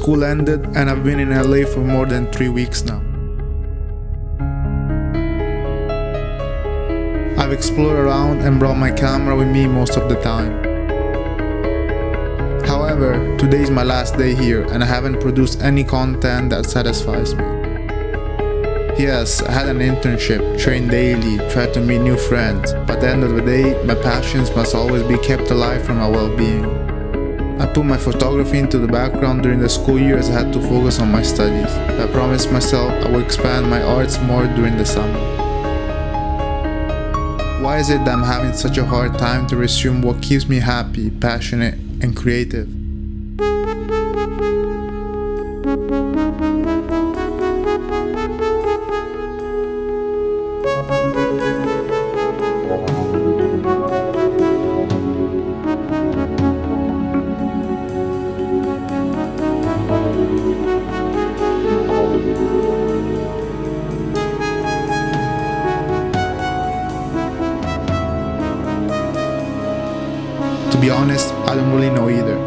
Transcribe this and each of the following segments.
School ended and I've been in LA for more than 3 weeks now. I've explored around and brought my camera with me most of the time. However, today is my last day here and I haven't produced any content that satisfies me. Yes, I had an internship, trained daily, tried to meet new friends, but at the end of the day, my passions must always be kept alive for my well-being. I put my photography into the background during the school year as I had to focus on my studies. I promised myself I would expand my arts more during the summer. Why is it that I'm having such a hard time to resume what keeps me happy, passionate, and creative? To be honest, I don't really know either.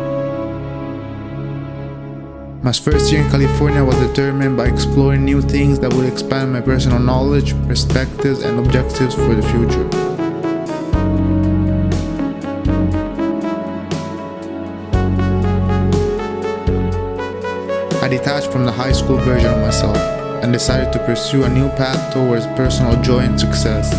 My first year in California was determined by exploring new things that would expand my personal knowledge, perspectives, and objectives for the future. I detached from the high school version of myself and decided to pursue a new path towards personal joy and success.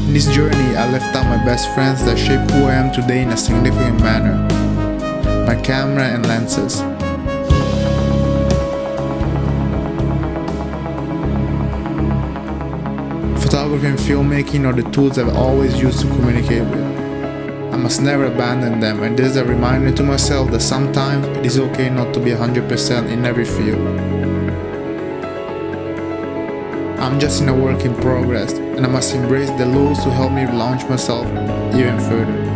In this journey, I left out my best friends that shaped who I am today in a significant manner: my camera and lenses. Photography and filmmaking are the tools I've always used to communicate with. I must never abandon them, and this is a reminder to myself that sometimes it is okay not to be 100% in every field. I'm just in a work in progress, and I must embrace the lows to help me launch myself even further.